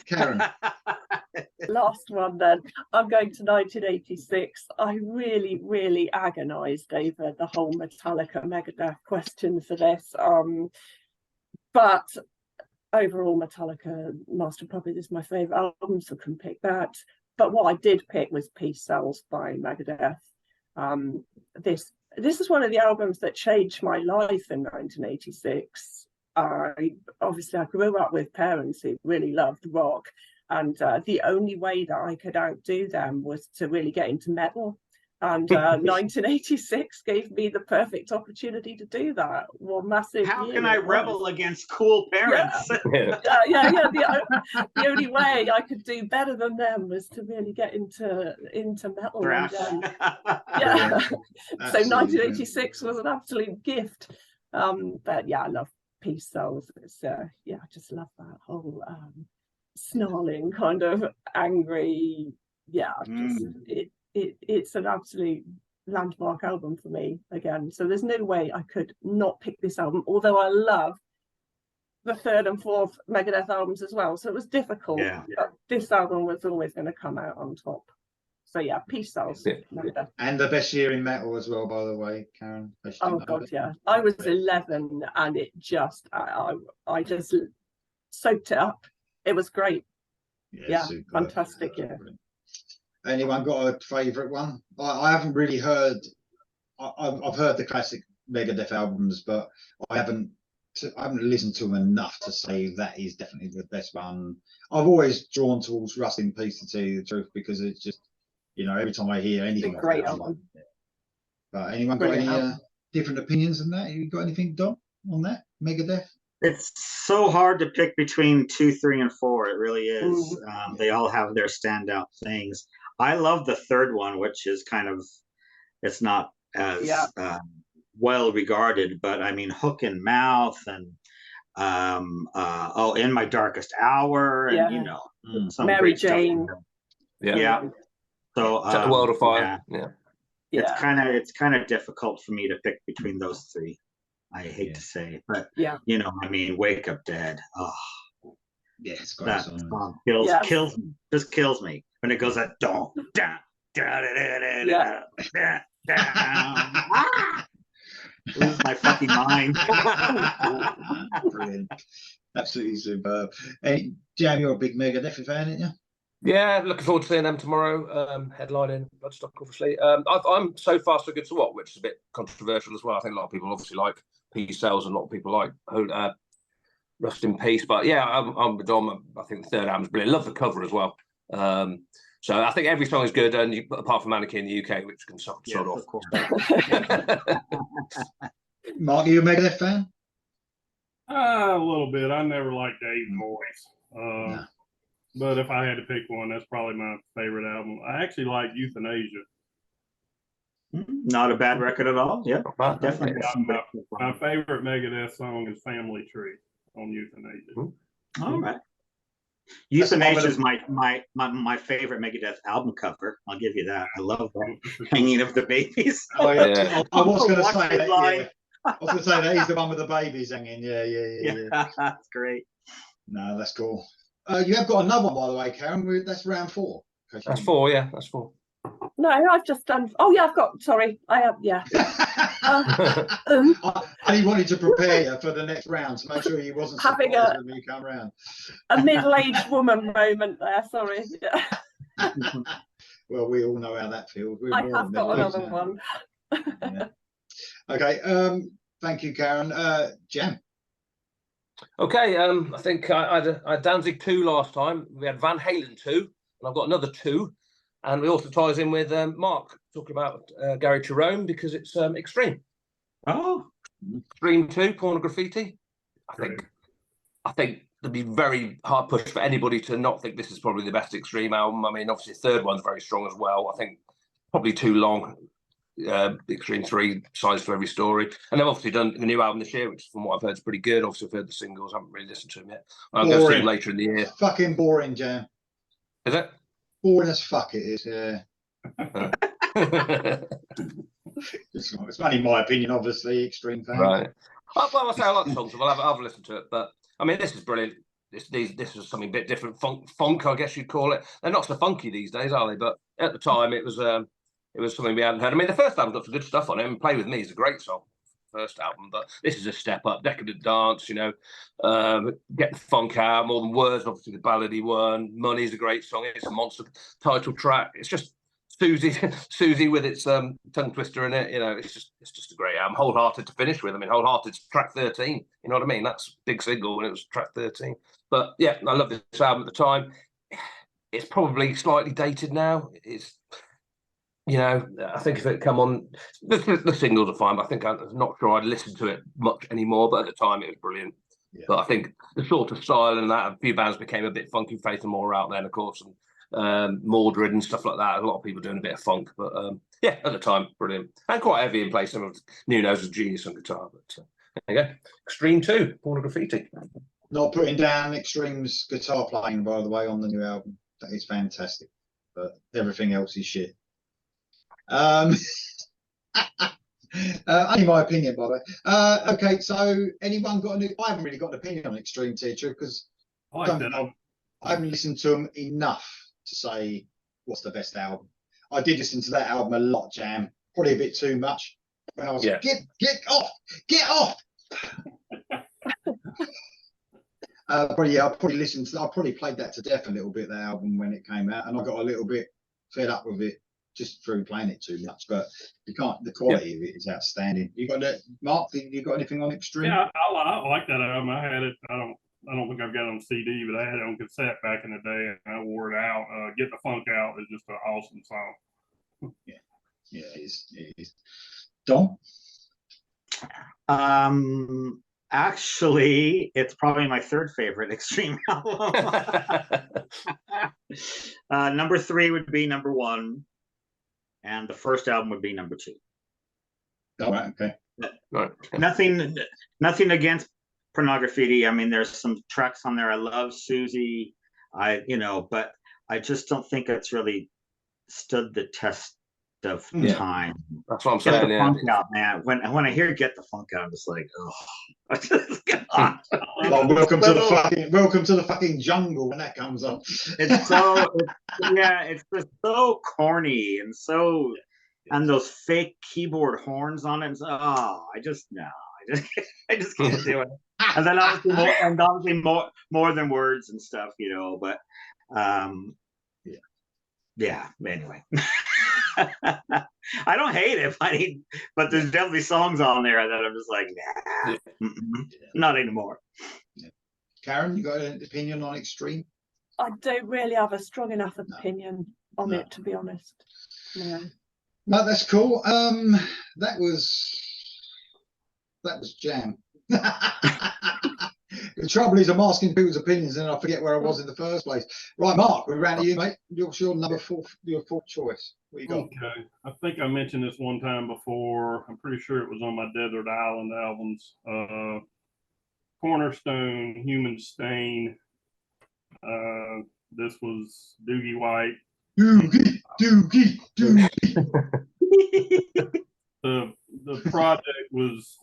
Karen. Last one then. I'm going to 1986. I really, really agonised over the whole Metallica Megadeth question for this. But overall, Metallica Master of Puppets is my favourite album, so I couldn't pick that. But what I did pick was Peace Sells by Megadeth. This is one of the albums that changed my life in 1986. I grew up with parents who really loved rock, and the only way that I could outdo them was to really get into metal. And 1986 gave me the perfect opportunity to do that. One massive. How can I rebel against cool parents? The only way I could do better than them was to really get into metal. Thrash. So 1986 was an absolute gift. But yeah, I love Peace Sells. It's I just love that whole snarling kind of angry. It's an absolute landmark album for me again. So there's no way I could not pick this album, although I love the third and fourth Megadeth albums as well. So it was difficult, but this album was always going to come out on top. So yeah, Peace Sells. And the best year in metal as well, by the way, Karen. Oh God, yeah. I was 11 and it just, I just soaked it up. It was great. Yeah, fantastic. Yeah. Anyone got a favourite one? I haven't really heard. I've heard the classic Megadeth albums, but I haven't listened to them enough to say that is definitely the best one. I've always drawn towards Rust in Peace, to tell you the truth, because it's just, every time I hear anything, it's a great album. But anyone got any different opinions on that? You got anything, Dom, on that Megadeth? It's so hard to pick between 2, 3, and 4. It really is. They all have their standout things. I love the third one, which is it's not as well regarded, but I mean, Hook and Mouth and In My Darkest Hour, and some Mary great Jane. Stuff. So Set the World Afire. It's kind of difficult for me to pick between those three. I hate to say, but I mean, Wake Up Dead. Oh, yeah, it's got that song kills me when it goes that don't lose my fucking mind. Brilliant, absolutely superb. Hey, Jam, you're a big Megadeth fan, aren't you? Yeah, looking forward to seeing them tomorrow. Headlining Bloodstock, obviously. I'm So Far So Good To What, which is a bit controversial as well. I think a lot of people obviously like Peace Sells, and a lot of people like Rust in Peace. But yeah, I'm with Dom. I think the third album's brilliant. Love the cover as well. So I think every song is good, and apart from Anarchy in the UK, which can sort off. Of course. Mark, are you a Megadeth fan? A little bit. I never liked Dave's voice. But if I had to pick one, that's probably my favorite album. I actually like Euthanasia. Not a bad record at all. Yeah, definitely. My favorite Megadeth song is Family Tree on Euthanasia. All right. Euthanasia is my favorite Megadeth album cover. I'll give you that. I love that. Hanging of the Babies. Oh, yeah. I was going to say that. Yeah. I was going to say that he's the one with the babies hanging. Yeah. That's great. No, that's cool. You have got another one, by the way, Karen. That's round 4. That's 4, yeah. That's 4. No, I've just done. Oh, yeah, I've got. Sorry, I have. Yeah. I wanted to prepare you for the next round to make sure you wasn't having when you come round. A middle-aged woman moment there. Sorry. Well, we all know how that feels. I have got another one. Okay. Thank you, Karen. Jem. Okay, I think I had Danzig 2 last time. We had Van Halen 2, and I've got another 2. And we also ties in with Mark talking about Gary Cherone because it's Extreme. Oh, Extreme 2, Porn Graffiti. I think it'd be very hard push for anybody to not think this is probably the best Extreme album. I mean, obviously the third one's very strong as well. I think probably too long. Extreme 3, size for every story, and they've obviously done the new album this year, which from what I've heard is pretty good. Obviously I've heard the singles, haven't really listened to them yet. I'll go see them later in the year. Fucking boring, Jem. Is it? Boring as fuck it is, yeah. It's only my opinion, obviously, Extreme fan. Right. Well, I say I like the songs, so I'll have a listen to it, but I mean, this is brilliant. this was something a bit different, funk, I guess you'd call it. They're not so funky these days, are they? But at the time, it was something we hadn't heard. I mean, the first album's got some good stuff on it, and "Play With Me" is a great song, first album, but this is a step up. Decadent Dance, you know, get the funk out, More Than Words, obviously the ballady one. Money's a great song. It's a monster title track. It's just Susie with its tongue twister in it. You know, it's just a great album. Wholehearted to finish with. I mean, Wholehearted's track 13. You know what I mean? That's a big single, and it was track 13. But yeah, I love this album at the time. It's probably slightly dated now. It's, you know, I think if it come on, the singles are fine, but I think I'm not sure I'd listen to it much anymore. But at the time, it was brilliant. Yeah. But I think the sort of style and that, a few bands became a bit funky. Faith No More out then, of course, and Mordred and stuff like that. A lot of people doing a bit of funk, but yeah, at the time, brilliant and quite heavy in place. Some of Nuno's a genius on guitar. But there you go, Extreme 2, Porno Graffiti. Not putting down Extreme's guitar playing, by the way, on the new album. That is fantastic, but everything else is shit. Only my opinion, by the way. Okay, so anyone got I haven't really got an opinion on Extreme Teacher because I haven't listened to them enough to say what's the best album. I did listen to that album a lot, Jam, probably a bit too much. When I was get off. I probably played that to death a little bit, that album, when it came out, and I got a little bit fed up with it just through playing it too much. But you can't. The quality of it is outstanding. You got that, Mark? You got anything on Extreme? Yeah, I like that album. I had it. I don't think I've got it on CD, but I had it on cassette back in the day, and I wore it out. Get the Funk Out is just an awesome song. Yeah, it is. Dom? Actually, it's probably my third favorite Extreme album. Number 3 would be number 1, and the first album would be number 2. All right, okay. Nothing against Pornography. I mean, there's some tracks on there. I love Susie. But I just don't think it's really stood the test of time. That's what I'm saying. Get the funk out, man. When I hear "Get the Funk Out," I'm just like, oh. Welcome to the fucking jungle when that comes up. It's just so corny and so, and those fake keyboard horns on it. I just can't do it. And then obviously more than words and stuff, But yeah. Anyway. I don't hate it, but there's definitely songs on there that I'm just like, nah, not anymore. Karen, you got an opinion on Extreme? I don't really have a strong enough opinion on it, to be honest. No, that's cool. That was Jam. The trouble is, I'm asking people's opinions and I forget where I was in the first place. Right, Mark, we're around to you, mate. What's your your fourth choice? What you got? Okay, I think I mentioned this one time before. I'm pretty sure it was on my Desert Island albums. Cornerstone, Human Stain. This was Doogie White. Doogie. The project was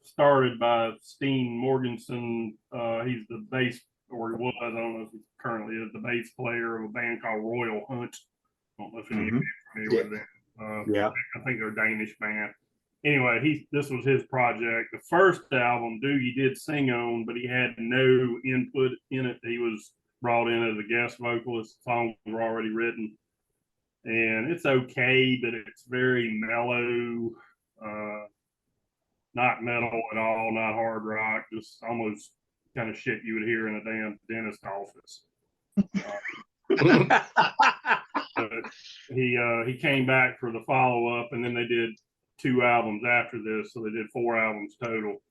started by Steen Morgensen. He's the bass, or he was, I don't know if he currently is, the bass player of a band called Royal Hunt. I don't know if anybody's familiar with them. I think they're a Danish band. Anyway, this was his project. The first album, Doogie did sing on, but he had no input in it. He was brought in as a guest vocalist. Songs were already written. And it's okay, but it's very mellow, not metal at all, not hard rock, just almost kind of shit you would hear in a damn dentist office. He came back for the follow-up, and then they did 2 albums after this, so they did 4 albums total.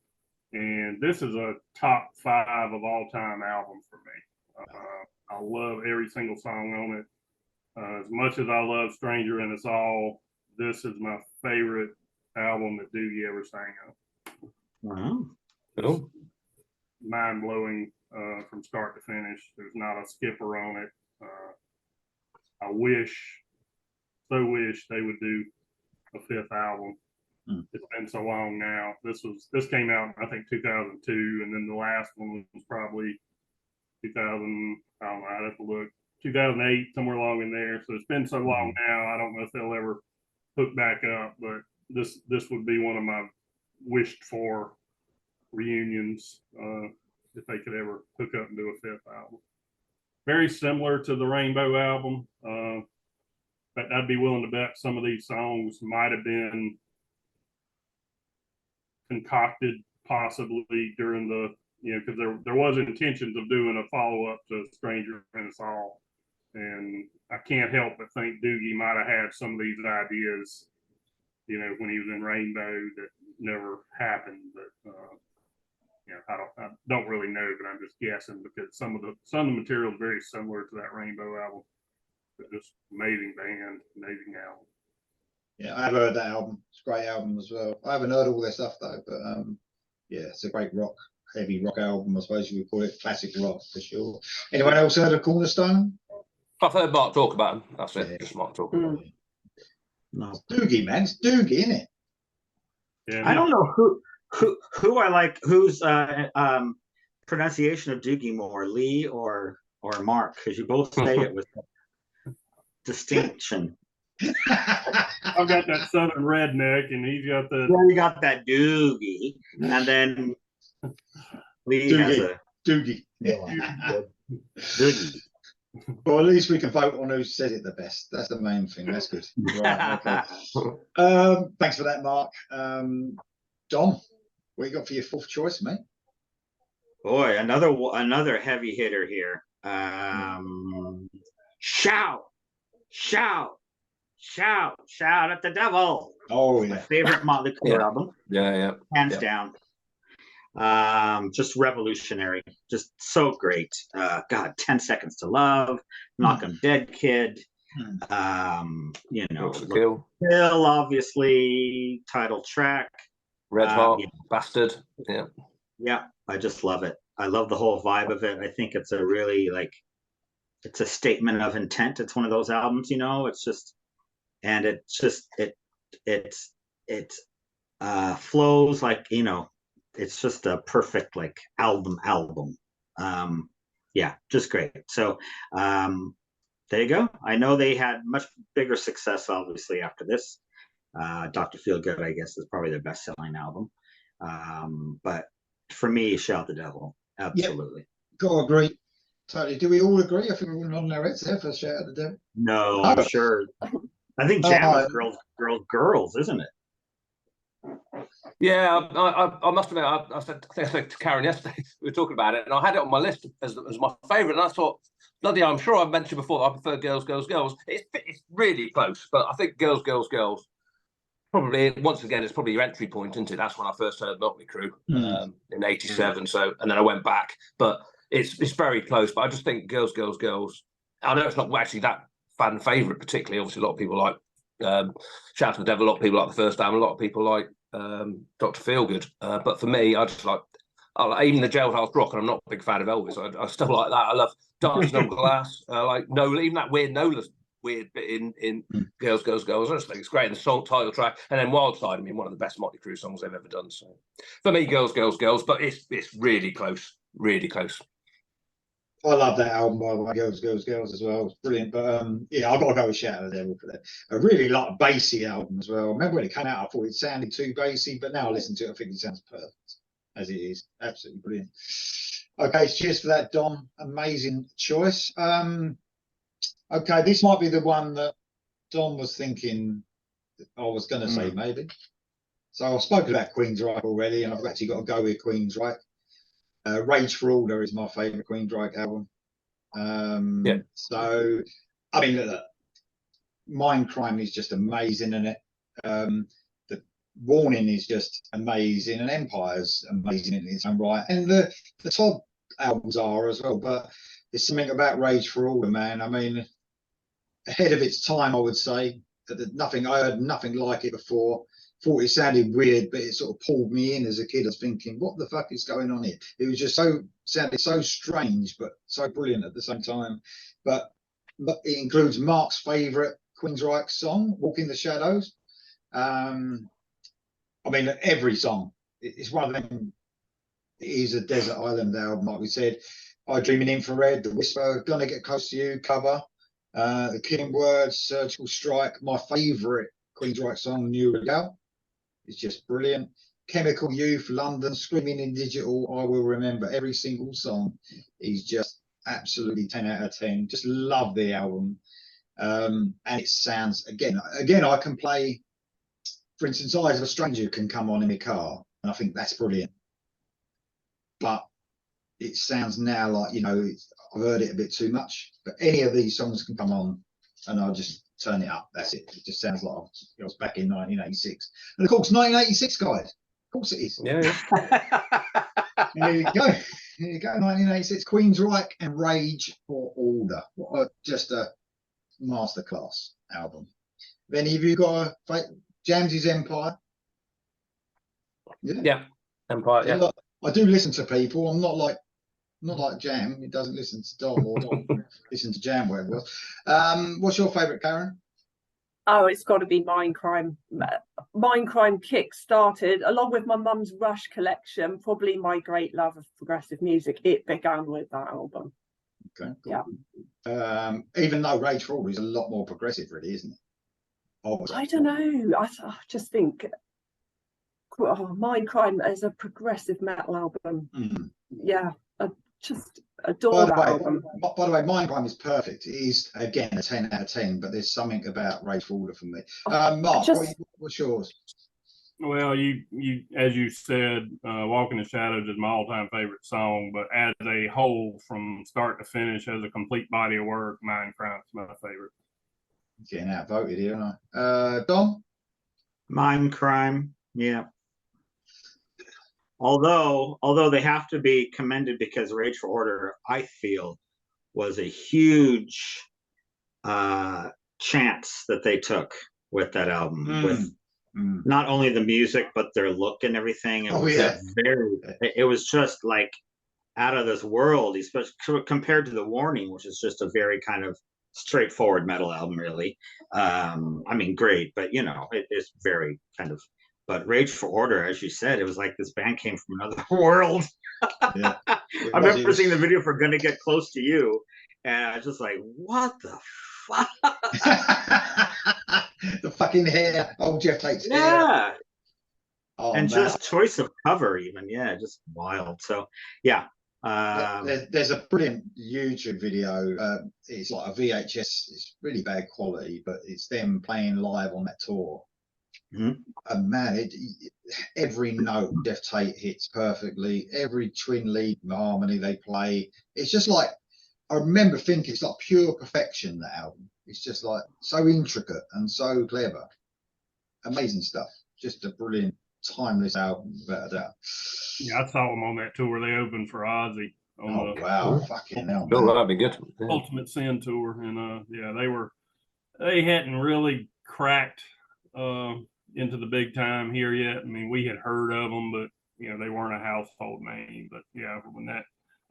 And this is a top 5 of all-time album for me. I love every single song on it. As much as I love Stranger in Us All, this is my favorite album that Doogie ever sang on. Wow. Cool. Mind-blowing from start to finish. There's not a skipper on it. I so wish they would do a 5th album. It's been so long now. This came out, I think, 2002, and then the last one was probably 2000. I don't know. I'd have to look. 2008, somewhere along in there. So it's been so long now. I don't know if they'll ever hook back up, but this would be one of my wished for reunions if they could ever hook up and do a fifth album. Very similar to the Rainbow album, but I'd be willing to bet some of these songs might have been concocted possibly during the, because there was intentions of doing a follow-up to Stranger in Us All. And I can't help but think Doogie might have had some of these ideas, when he was in Rainbow that never happened. But I don't really know, but I'm just guessing because some of the material is very similar to that Rainbow album. But just amazing band, amazing album. Yeah, I've heard that album. It's a great album as well. I haven't heard all their stuff though, but yeah, it's a great heavy rock album, I suppose you would call it. Classic rock for sure. Anyone else heard of Cornerstone? I've heard Mark talk about him. That's it. Yeah. Just Mark talk about him. No, It's Doogie, man. It's Doogie, isn't it? Yeah, I don't know who I like. Whose pronunciation of Doogie more, Lee or Mark? Because you both say it with distinction. I've got that Southern redneck, and he's got the. Well, you got that Doogie, and then Lee has a Doogie. Doogie. Well, at least we can vote on who said it the best. That's the main thing. That's good. Right, okay. Thanks for that, Mark. Dom, what you got for your fourth choice, mate? Boy, another heavy hitter here. Shout at the devil. Oh, My yeah. favorite Motley Crue album, Yeah. hands down. Just revolutionary, just so great. God, 10 Seconds to Love, Knock 'em Dead Kid. Kill. Kill, obviously, title track. Red Hot, yeah. Bastard. Yeah. I just love it. I love the whole vibe of it. I think it's a really it's a statement of intent. It's one of those albums, it's just, and it flows like, it's just a perfect album. Yeah, just great. So there you go. I know they had much bigger success, obviously, after this. Dr. Feelgood, I guess, is probably their best-selling album. But for me, Shout the Devil, absolutely. Got to agree. Totally. Do we all agree? I think we're on our heads there for Shout the Devil. No, I'm sure. I think Jam is girls, isn't it? Yeah, I must admit, I think I said to Karen yesterday, we were talking about it, and I had it on my list as my favourite, and I thought, bloody hell, I'm sure I've mentioned before that I prefer Girls. It's really close, but I think Girls. Probably, once again, it's probably your entry point, isn't it? That's when I first heard Motley Crue in '87. So, and then I went back, but it's very close. But I just think Girls. I know it's not actually that fan favourite, particularly. Obviously, a lot of people like Shout to the Devil. A lot of people like the first album. A lot of people like Dr. Feelgood. But for me, I just like even the Jailhouse Rock, and I'm not a big fan of Elvis. I still like that. I love Dancing on Glass. I like Nola, even that weird Nola's weird bit in Girls. I just think it's great. And the song title track, and then Wild Side. I mean, one of the best Motley Crue songs they've ever done. So for me, Girls. But it's really close. Really close. I love that album, by the way, Girls as well. It's brilliant. But yeah, I've got to go with Shout the Devil for that. I really like a bassy album as well. I remember when it came out, I thought it sounded too bassy, but now I listen to it, I think it sounds perfect as it is. Absolutely brilliant. Okay, cheers for that, Dom. Amazing choice. Okay, this might be the one that Dom was thinking I was going to say, maybe. So I've spoken about Queensryche already, and I've actually got to go with Queensryche. Rage for Order is my favourite Queensryche album. So, I mean, look, Mindcrime is just amazing in it. The Warning is just amazing, and Empire's amazing in its own right. And the Todd albums are as well, but there's something about Rage for Order, man. I mean, ahead of its time, I would say. I heard nothing like it before. Thought it sounded weird, but it sort of pulled me in as a kid. I was thinking, what the fuck is going on here? It was just sounded so strange, but so brilliant at the same time. But it includes Mark's favourite Queensryche song, Walk in the Shadows. I mean, every song. It's one of them. It is a desert island album, like we said. I Dream in Infrared, The Whisper, Gonna Get Close to You cover, The Killing Words, Surgical Strike. My favourite Queensryche song, New Regal, is just brilliant. Chemical Youth, London, Screaming in Digital, I Will Remember every single song. Is just absolutely 10 out of 10. Just love the album. And it sounds, again, I can play, for instance, Eyes of a Stranger can come on in my car, and I think that's brilliant. But it sounds now like, you know, I've heard it a bit too much. But any of these songs can come on, and I'll just turn it up. That's it. It just sounds like I was back in 1986. And of course, 1986, guys. Of course it is. Yeah. There you go. There you go. 1986, Queensryche and Rage for Order. What just a masterclass album. Have any of you got a James's Empire? Yeah. Empire. Yeah. Look, I do listen to people. I'm not like Jam. He doesn't listen to Dom or Dom listen to Jam, whatever it was. What's your favourite, Karen? Oh, it's got to be Mindcrime. Mindcrime kick-started, along with my mum's Rush collection, probably my great love of progressive music. It began with that album. Okay. Yeah. Even though Rage for Order is a lot more progressive, really, isn't it? I don't know. I just think Mindcrime is a progressive metal album. Mm. Yeah, I just adore that album. By the way, Mindcrime is perfect. It is, again, a 10 out of 10, but there's something about Rage for Order for me. Mark, what's yours? Well, you as you said, "Walk in the Shadows" is my all-time favorite song. But as a whole, from start to finish, as a complete body of work, Mindcrime is my favorite. Getting outvoted here, aren't I? Dom? Mindcrime, yeah. Although they have to be commended, because Rage for Order, I feel, was a huge chance that they took with that album, with not only the music but their look and everything. It was just like out of this world, especially compared to The Warning, which is just a very kind of straightforward metal album, really. I mean, great, but you know, it is very kind of. But Rage for Order, as you said, it was like this band came from another world. Yeah. I remember seeing the video for Gonna Get Close to You, and I was just like, what the fuck? The fucking hair. Oh, Jeff Tate's hair. Yeah. Oh, and man. just choice of cover, even. Yeah, just wild. So, yeah. There's a brilliant YouTube video. It's like a VHS. It's really bad quality, but it's them playing live on that tour. Mm-hmm. And man, every note Jeff Tate hits perfectly. Every twin lead harmony they play, it's just like, I remember thinking it's like pure perfection, that album. It's just like so intricate and so clever. Amazing stuff. Just a brilliant, timeless album, without a doubt. Yeah, I saw them on that tour. They opened for Ozzy on the wow, fucking hell, man. That'd be good. Yeah. Ultimate Sin tour, and yeah, they hadn't really cracked into the big time here yet. I mean, we had heard of them, but you know, they weren't a household name. But yeah, when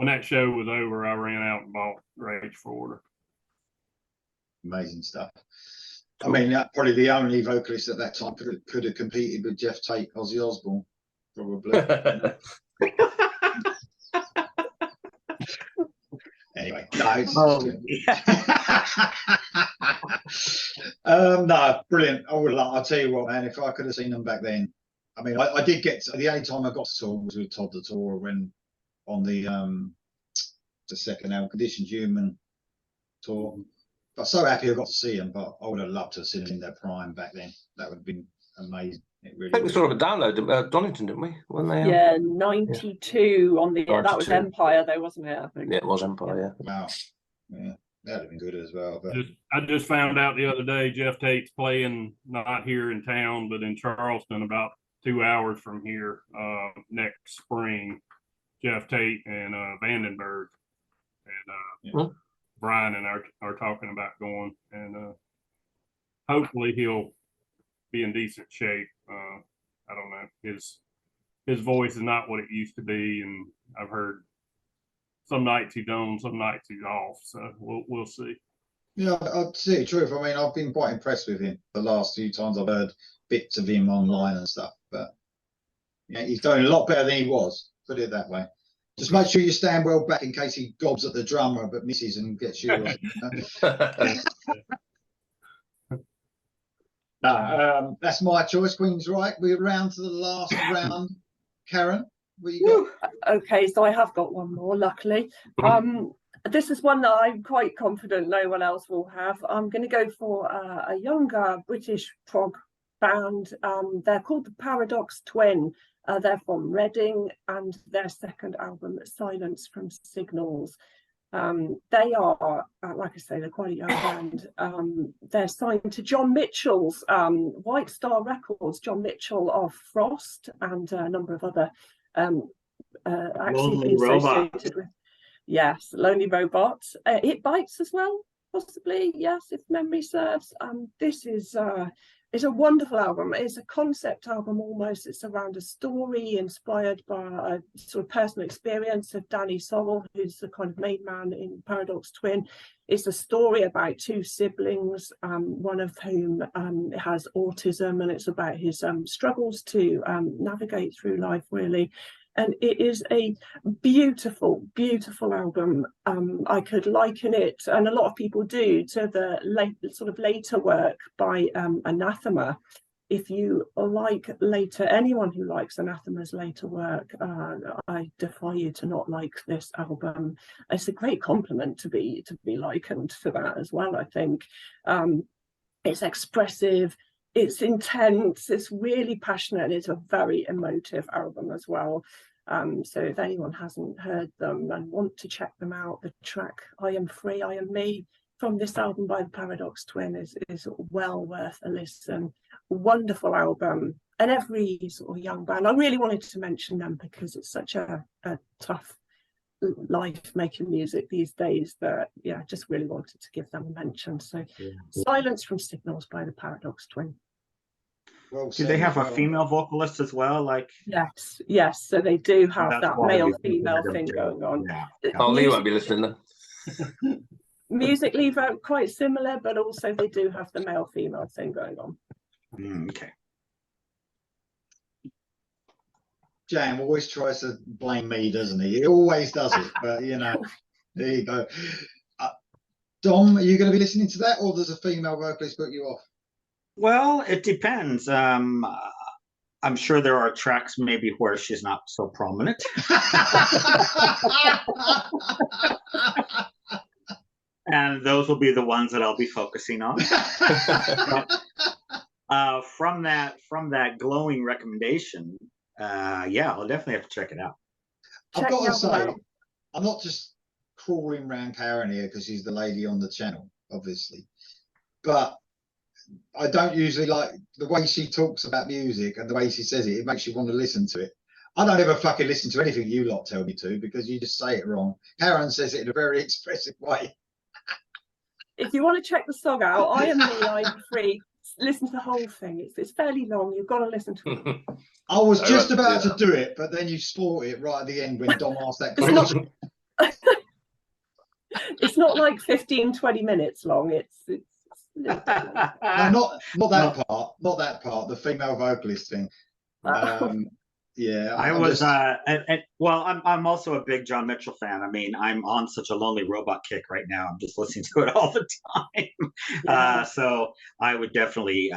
that show was over, I ran out and bought Rage for Order. Amazing stuff. I mean, probably the only vocalist at that time could have competed with Jeff Tate, Ozzy Osbourne, probably. Anyway, no, brilliant. I'll tell you what, man, if I could have seen them back then. I mean, I did get the only time I got to tour was with Todd the Tour, when on the second album, Conditioned Human tour. But so happy I got to see them, but I would have loved to have seen them in their prime back then. That would have been amazing. It really I think we saw a download at Donington, didn't we? When they, yeah, 92 on the 92. That was Empire, though, wasn't it? I think. Yeah, it was Empire. Yeah. Wow. Yeah, that'd have been good as well. But I just found out the other day Jeff Tate's playing not here in town, but in Charleston, about 2 hours from here, next spring. Jeff Tate and Vandenberg, and Brian and I are talking about going, and hopefully he'll be in decent shape. I don't know, his voice is not what it used to be, and I've heard some nights he's on, some nights he's off. So we'll see. Yeah, I'll tell you the truth. I mean, I've been quite impressed with him the last few times I've heard bits of him online and stuff. But yeah, he's doing a lot better than he was. Put it that way. Just make sure you stand well back in case he gobs at the drummer but misses and gets you. Or that's my choice. Queen's right. We're round to the last round. Karen, what you got? Okay, so I have got one more, luckily. This is one that I'm quite confident no one else will have. I'm going to go for a younger British prog band. They're called the Paradox Twin. They're from Reading, and their second album, Silence from Signals. They are, like I say, they're quite a young band. They're signed to John Mitchell's White Star Records. John Mitchell of Frost and a number of other Lonely been Robot. associated with. Yes, Lonely Robot. It Bites as well, possibly. Yes, if memory serves. This is a wonderful album. It's a concept album almost. It's around a story inspired by a sort of personal experience of Danny Sorrell, who's the kind of main man in Paradox Twin. It's a story about two siblings, one of whom has autism, and it's about his struggles to navigate through life, really. And it is a beautiful, beautiful album. I could liken it, and a lot of people do, to the later work by Anathema. If you like anyone who likes Anathema's later work, I defy you to not like this album. It's a great compliment to be likened to that as well, I think. It's expressive, it's intense, it's really passionate, and it's a very emotive album as well. So if anyone hasn't heard them and want to check them out, the track I Am Free, I Am Me from this album by the Paradox Twin is well worth a listen. Wonderful album. And every sort of young band, I really wanted to mention them because it's such a tough life making music these days that, yeah, I just really wanted to give them a mention. So Silence from Signals by the Paradox Twin. Well, Do they have a female vocalist as well? Like, yes. So they do have that's that why we male-female consider them thing too. going on. Yeah. Oh, Lee won't be listening then. Musically, they're quite similar, but also they do have the male-female thing going on. Okay. Jam always tries to blame me, doesn't he? He always does it, but you know, there you go. Dom, are you going to be listening to that, or does a female vocalist put you off? Well, it depends. I'm sure there are tracks maybe where she's not so prominent. And those will be the ones that I'll be focusing on. From that glowing recommendation, yeah, I'll definitely have to check it out. I've got to say, I'm not just crawling around Karen here because she's the lady on the channel, obviously, but I don't usually like the way she talks about music and the way she says it. It makes you want to listen to it. I don't ever fucking listen to anything you lot tell me to because you just say it wrong. Karen says it in a very expressive way. If you want to check the song out, I Am Me, I Am Free. Listen to the whole thing. It's fairly long. You've got to listen to it. I was just about to do it, but then you spoiled it right at the end when Dom asked that question. It's not like 15-20 minutes long. It's no, not that part. Not that part. The female vocalist thing. Yeah, I was. Well, I'm also a big John Mitchell fan. I mean, I'm on such a Lonely Robot kick right now. I'm just listening to it all the time. So I would definitely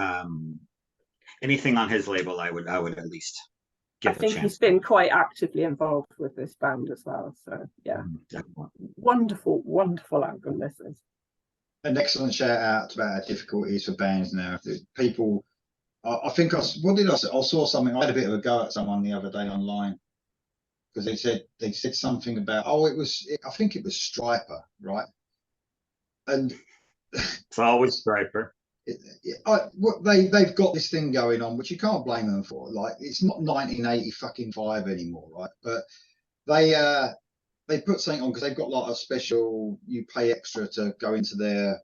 anything on his label. I would at least give. I think he's been quite actively involved with this band as well. So yeah, wonderful album this is. An excellent shout out about our difficulties for bands now. People. I think I saw something. I had a bit of a go at someone the other day online because they said something about I think it was Striper, right? And it's always Striper. They've got this thing going on, which you can't blame them for. Like, it's not 1985 anymore, right? But they put something on because they've got like a special. You pay extra to go into their.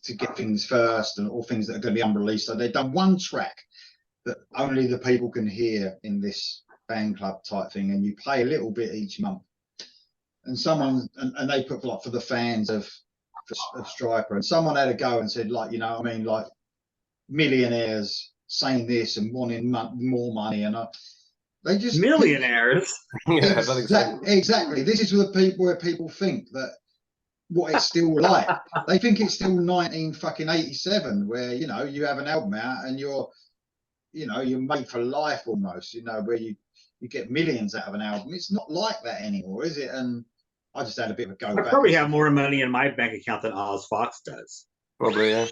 To get things first and all things that are going to be unreleased. So they've done one track that only the people can hear in this fan club type thing, and you pay a little bit each month. And someone and they put like for the fans of Striper, and someone had a go and said, like, you know what I mean, like, millionaires saying this and wanting more money, and They just millionaires. Yeah, I think so. Exactly. This is where people think that what it's still like. They think it's still 1987, where you have an album out and you're made for life almost. Where you get millions out of an album. It's not like that anymore, is it? And I just had a bit of a go I back. probably have more money in my bank account than Oz Fox does. Probably, yeah.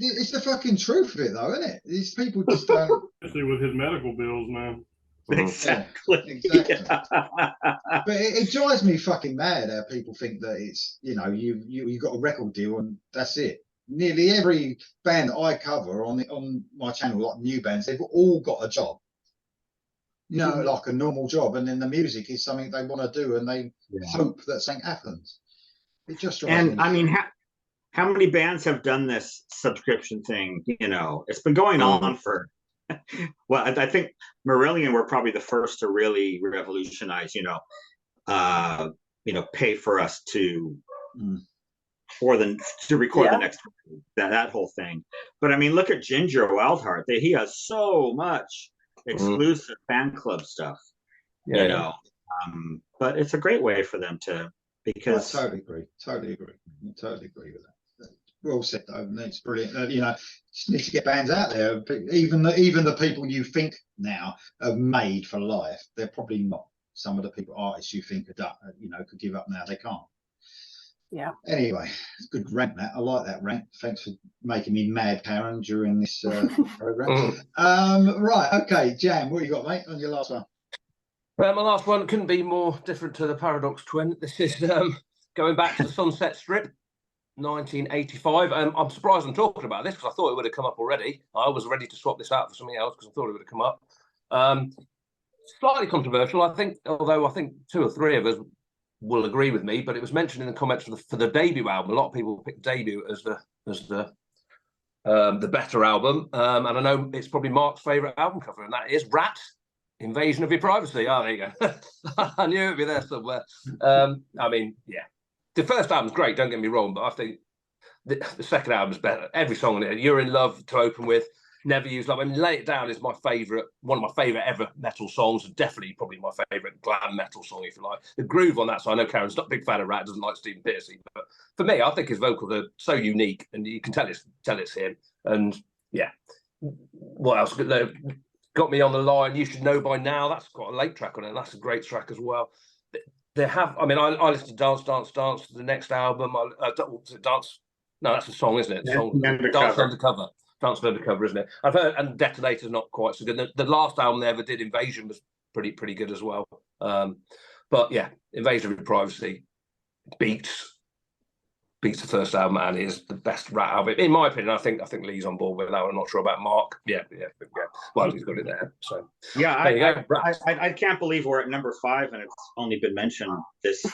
It's the fucking truth of it, though, isn't it? These people just don't. Especially with his medical bills, man. Exactly. Exactly. Yeah. But it drives me fucking mad how people think that it's you got a record deal and that's it. Nearly every band that I cover on my channel, like new bands, they've all got a job. Like a normal job, and then the music is something they want to do, and they hope that something happens. It just drives me. And I mean, how many bands have done this subscription thing? It's been going on for. Well, I think Marillion were probably the first to really revolutionize. Pay for us to record the next that whole thing. But I mean, look at Ginger Wildheart. He has so much exclusive fan club stuff. But it's a great way for them to, because I totally agree with that. Well said, though. It's brilliant. Just need to get bands out there. Even the people you think now are made for life, they're probably not. Some of the artists you think could give up now, they can't. Yeah. Anyway, it's a good rant, that. I like that rant. Thanks for making me mad, Karen, during this program. Right, okay, Jam, what you got, mate, on your last one? My last one couldn't be more different to the Paradox Twin. This is going back to the Sunset Strip, 1985. I'm surprised I'm talking about this because I thought it would have come up already. I was ready to swap this out for something else because I thought it would have come up. Slightly controversial, I think, although I think 2 or 3 of us will agree with me, but it was mentioned in the comments for the debut album. A lot of people picked debut as the better album, and I know it's probably Mark's favourite album cover, and that is Rat, Invasion of Your Privacy. Oh, there you go. I knew it'd be there somewhere. I mean, yeah, the first album's great, don't get me wrong, but I think the second album's better. Every song on it, You're in Love to open with, Never Use Love. I mean, Lay It Down is one of my favourite ever metal songs, and definitely probably my favourite glam metal song, if you like. The groove on that song, I know Karen's not a big fan of Rat, doesn't like Stephen Pearcy, but for me, I think his vocals are so unique, and you can tell it's him. And yeah, what else? Got Me on the Line, You Should Know By Now. That's got a late track on it, and that's a great track as well. They have, I mean, I listened to Dance, Dance, Dance, the next album. Dance? No, that's a song, isn't it? Dance Undercover. Dance Undercover, isn't it? I've heard, and Detonator's not quite so good. The last album they ever did, Invasion, was pretty good as well. But yeah, Invasion of Your Privacy beats the first album and is the best Rat album, in my opinion. I think Lee's on board with that. I'm not sure about Mark. Yeah. Well, he's got it there. So yeah, I can't believe we're at number 5 and it's only been mentioned this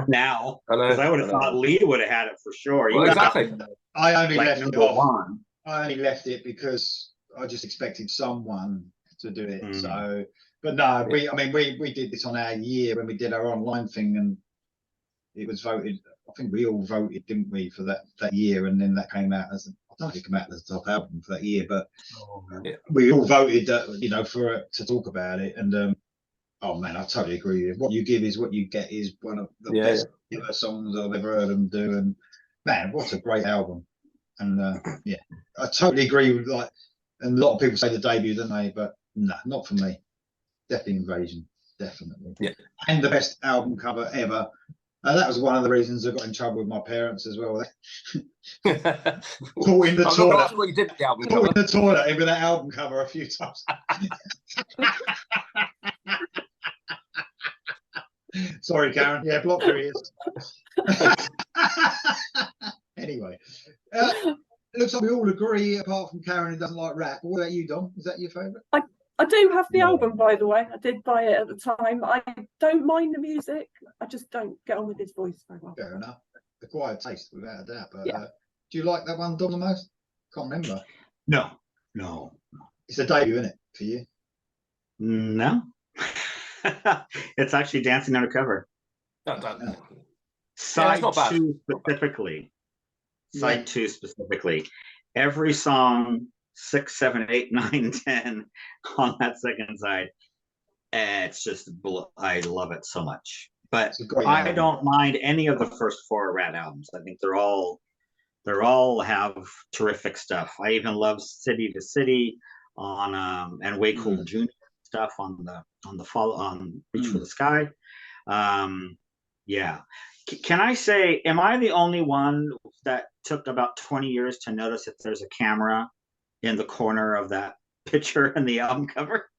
now. Because I would have thought Lee would have had it for sure. Well, exactly. I only left it off. I only left it because I just expected someone to do it. So, but no, we did this on our year when we did our online thing, and it was voted. I think we all voted, didn't we, for that year? And then that came out as I don't know if it came out as the top album for that year, but we all voted that for to talk about it. And oh man, I totally agree with you. What you give is what you get is one of the best ever songs I've ever heard them do. And man, what a great album. And I totally agree with and a lot of people say the debut, don't they? But no, not for me. Definitely Invasion, definitely. Yeah. And the best album cover ever. That was one of the reasons I got in trouble with my parents as well. Caught in the toilet. What you did with the album cover. In the toilet with that album cover a few times. Sorry, Karen. Yeah, block her ears. Anyway, looks like we all agree, apart from Karen, who doesn't like rap. What about you, Dom? Is that your favourite? I do have the album, by the way. I did buy it at the time. I don't mind the music. I just don't get on with his voice very well. Fair enough. Acquired taste, without a doubt. But do you like that one, Dom, the most? Can't remember. No. It's a debut, isn't it, for you? No. It's actually Dancing Undercover. Side 2 specifically. Side 2 specifically. Every song 6, 7, 8, 9, 10 on that second side it's just I love it so much. But It's a great I album. don't mind any of the first 4 Rat albums. I think they're all have terrific stuff. I even love City to City on and Way Cool Junior stuff on Reach for the Sky. Yeah. Can I say, am I the only one that took about 20 years to notice that there's a camera in the corner of that picture in the album cover?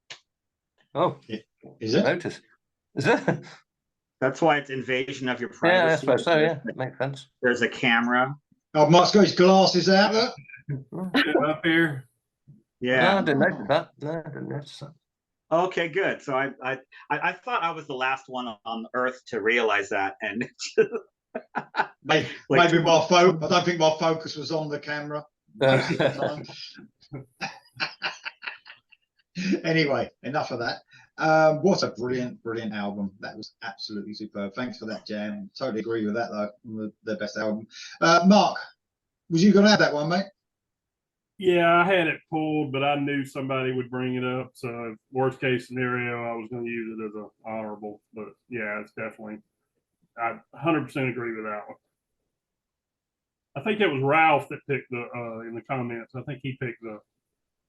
Oh, Is it? notice. Is it? That's why it's Invasion of Your Yeah, Privacy. I suppose so. Yeah, makes sense. There's a camera. Oh, Mark's got his glasses out there. Up here. Yeah. No, I didn't notice that. No, I didn't notice that. Okay, good. So I thought I was the last one on Earth to realize that, and Maybe I don't think my focus was on the camera most of the time. Anyway, enough of that. What a brilliant album. That was absolutely superb. Thanks for that, Jam. Totally agree with that, though. The best album. Mark, was you going to have that one, mate? Yeah, I had it pulled, but I knew somebody would bring it up. So worst case scenario, I was going to use it as an honorable. But yeah, it's definitely, I 100% agree with that one. I think it was Ralph that picked in the comments. I think he picked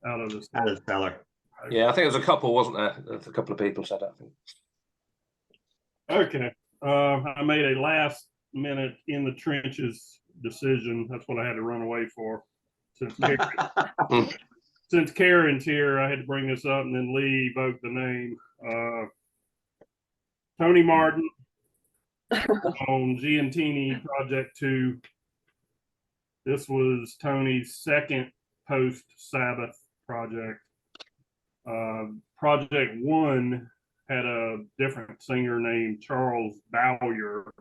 out of the cellar. Yeah, I think there was a couple, wasn't there? There's a couple of people said that, I think. Okay. I made a last minute in the trenches decision. That's what I had to run away for. Since Karen's here, I had to bring this up, and then Lee evoked the name. Tony Martin on Giantini Project 2. This was Tony's second post-Sabbath project. Project 1 had a different singer named Charles Bowyer,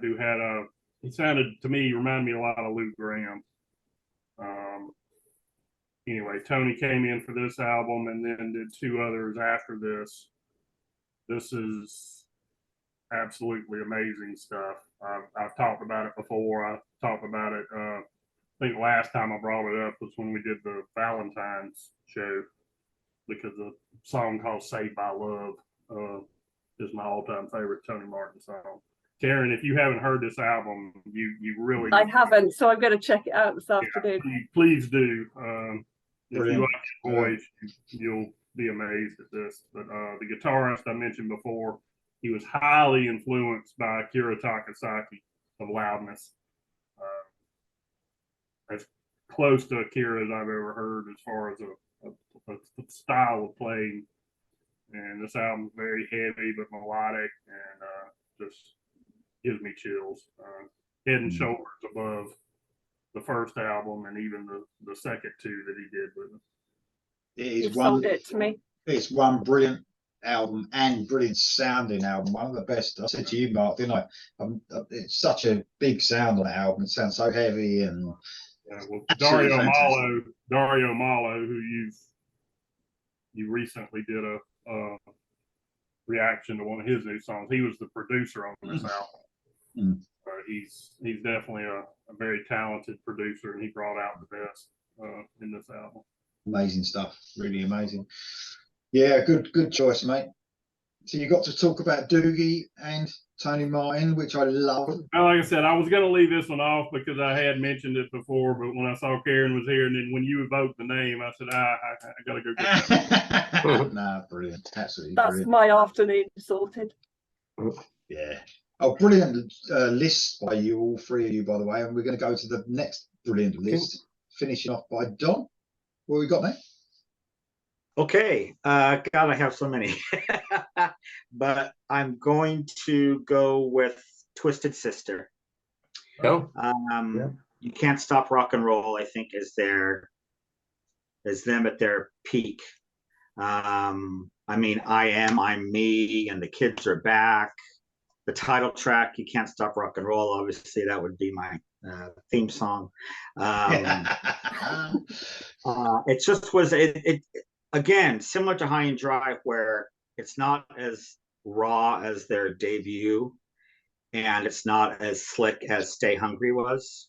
who had he sounded to me, reminded me a lot of Lou Graham. Anyway, Tony came in for this album and then did 2 others after this. This is absolutely amazing stuff. I've talked about it before. I talked about it, I think last time I brought it up was when we did the Valentine's show, because a song called Saved by Love is my all-time favorite Tony Martin song. Karen, if you haven't heard this album, you really... I haven't, so I'm going to check it out this afternoon. Please do. If you like his voice, you'll be amazed at this. But the guitarist I mentioned before, he was highly influenced by Akira Takasaki of Loudness. As close to Akira as I've ever heard as far as a style of playing. And this album's very heavy but melodic, and just gives me chills. Head and shoulders above the first album and even the second 2 that he did with us. It is sold it to me. It's one brilliant album and brilliant sounding album. One of the best. I said to you, Mark, didn't I? It's such a big sound on the album. It sounds so heavy and. Yeah, well, Dario Malo, who you recently did a reaction to one of his new songs. He was the producer on this album. He's definitely a very talented producer, and he brought out the best in this album. Amazing stuff, really amazing. Yeah, good choice, mate. So you got to talk about Doogie and Tony Martin, which I love. Well, like I said, I was going to leave this one off because I had mentioned it before, but when I saw Karen was here, and then when you evoked the name, I said, I got to go get that. Nah, brilliant. Absolutely That's brilliant. my afternoon sorted. Yeah. Oh, brilliant list by you, all 3 of you, by the way. And we're going to go to the next brilliant list, finishing off by Don. What we got, mate? Okay, God, I have so many, but I'm going to go with Twisted Sister. Cool. You Can't Stop Rock and Roll, I think, is them at their peak. I mean, I'm Me, and The Kids Are Back. The title track, You Can't Stop Rock and Roll, obviously that would be my theme song. It just was it again, similar to High and Dry, where it's not as raw as their debut, and it's not as slick as Stay Hungry was.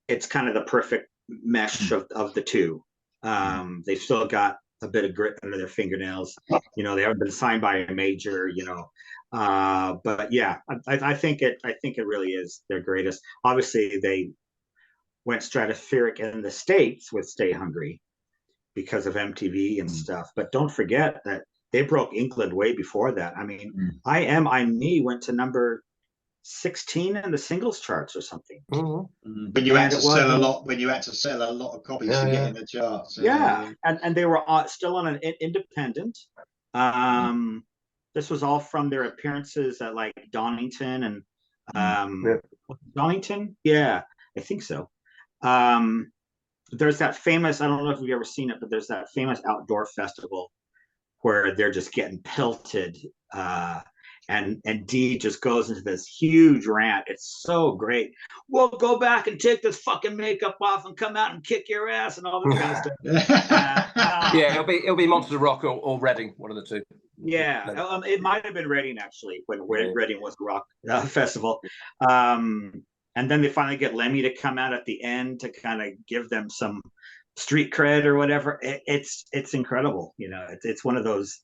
It's kind of the perfect mesh of the 2. They've still got a bit of grit under their fingernails. You know, they haven't been signed by a major. You know, but yeah, I think it really is their greatest. Obviously, they went stratospheric in the States with Stay Hungry because of MTV and stuff. But don't forget that they broke England way before that. I mean, I'm Me went to number 16 in the singles charts or something. When you had to sell a lot, of copies to get in the charts. And they were still on an independent. This was all from their appearances at like Donington and Donington. Yeah, I think so. There's that famous, I don't know if you've ever seen it, but there's that famous outdoor festival where they're just getting pelted. And Dee just goes into this huge rant. It's so great. We'll go back and take this fucking makeup off and come out and kick your ass and all this kind of stuff. Yeah, it'll be Monsters of Rock or Reading, one of the two. Yeah, it might have been Reading actually when Reading was a rock festival. And then they finally get Lemmy to come out at the end to kind of give them some street cred or whatever. It's incredible. You know, it's one of those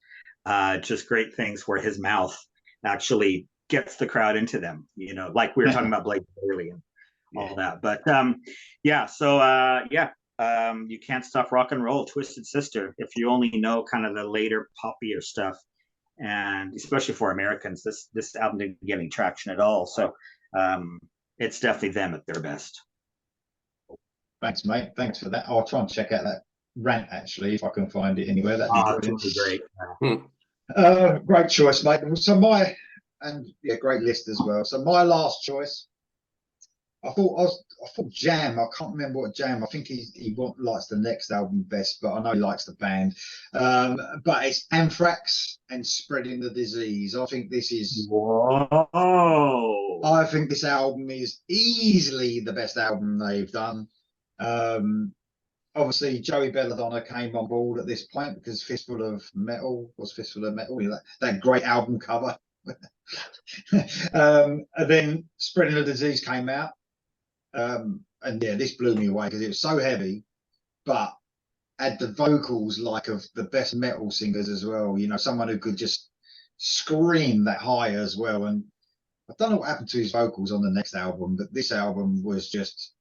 just great things where his mouth actually gets the crowd into them. You know, like we were talking about Blake early and all that. But you Can't Stop Rock and Roll, Twisted Sister. If you only know kind of the later poppier stuff, and especially for Americans, this album didn't get any traction at all. So it's definitely them at their best. Thanks, mate. Thanks for that. I'll try and check out that rant actually if I can find it anywhere. That'd be great. Great choice, mate. So great list as well. So my last choice, I thought Jam. I can't remember what Jam. I think he likes the next album best, but I know he likes the band. But it's Anthrax and Spreading the Disease. I think this is. Whoa! I think this album is easily the best album they've done. Obviously, Joey Belladonna came on board at this point because Fistful of Metal, that great album cover. And then Spreading the Disease came out. And yeah, this blew me away because it was so heavy, but had the vocals like of the best metal singers as well. You know, someone who could just scream that high as well. And I don't know what happened to his vocals on the next album, but this album was just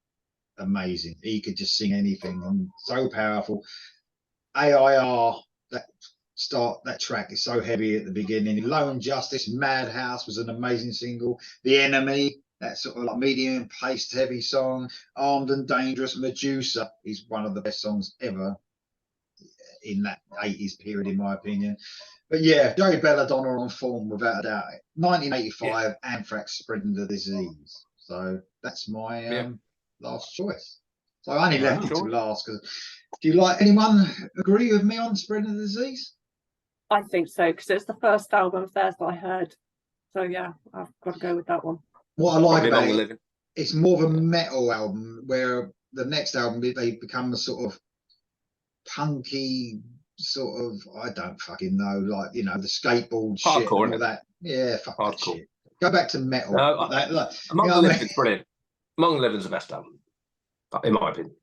amazing. He could just sing anything and so powerful. AIR, that track is so heavy at the beginning. Low and Justice, Madhouse was an amazing single. The Enemy, that sort of like medium paced heavy song. Armed and Dangerous, Medusa is one of the best songs ever in that 80s period, in my opinion. But yeah, Joey Belladonna on form without a doubt. 1985, Anthrax, Spreading the Disease. So that's my last choice. So I only left it to last because. Do you anyone agree with me on Spreading the Disease? I think so, because it's the first album of theirs that I heard. So yeah, I've got to go with that one. What I like about it, it's more of a metal album, where the next album they become a sort of punky sort of, I don't fucking know, like, you know, the skateboard hardcore, shit and all that. Yeah, fuck that shit. Go back to metal. No, Among the Living is brilliant. Among the Living is the best album, in my opinion.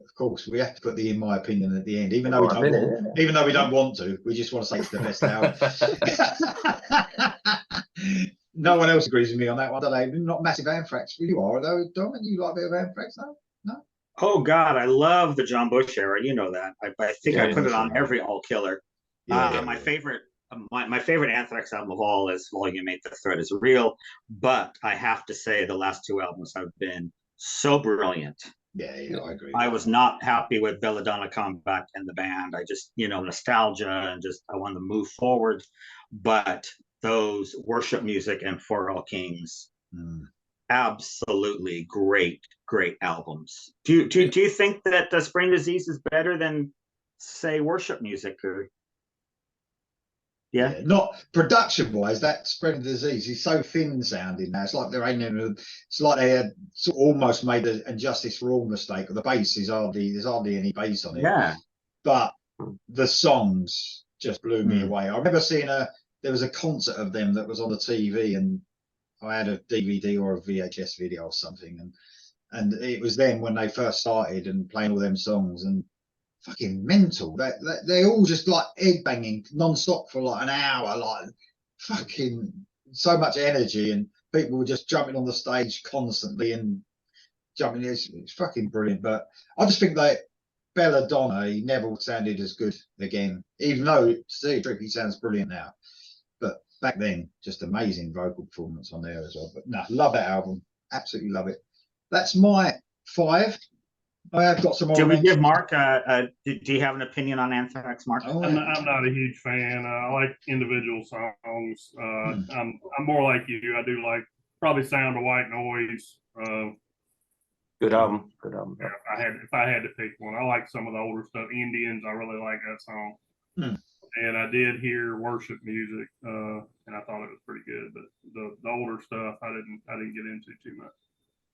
Of course, we have to put the "in my opinion" at the end, even though we don't want to. We just want to say it's the best album. No one else agrees with me on that one, do they? Not massive Anthrax. You are, though, Dom. You like a bit of Anthrax, though? No? Oh, God, I love the John Bush era. You know that. I think I put it on every All Killer. My favorite Anthrax album of all is Volume 8, The Threat Is Real. But I have to say the last two albums have been so brilliant. Yeah, I agree. I was not happy with Belladonna coming back in the band. I just, nostalgia and just I wanted to move forward. But those Worship Music and For All Kings, absolutely great albums. Do you think that Spreading Disease is better than, say, Worship Music? Or yeah, not production wise. That Spreading Disease is so thin sounding now. It's like they had sort of almost made an Injustice for All mistake. The bass is there's hardly any bass on it. Yeah, but the songs just blew me away. I remember seeing there was a concert of them that was on the TV, and I had a DVD or a VHS video or something, and it was then when they first started and playing all them songs, and fucking mental. They're all just like egg banging non-stop for like an hour, like fucking so much energy, and people were just jumping on the stage constantly and jumping. It's fucking brilliant. But I just think that Belladonna, he never sounded as good again, even though Steve Trippy sounds brilliant now. But back then, just amazing vocal performance on there as well. But no, love that album. Absolutely love it. That's my 5. I have got some more. Did we give Mark? Do you have an opinion on Anthrax, Mark? Oh, I'm not a huge fan. I like individual songs. I'm more like you. I do like probably Sound of White Noise. Good album. Yeah, if I had to pick one, I like some of the older stuff. Indians, I really like that song. And I did hear Worship Music, and I thought it was pretty good. But the older stuff, I didn't get into too much.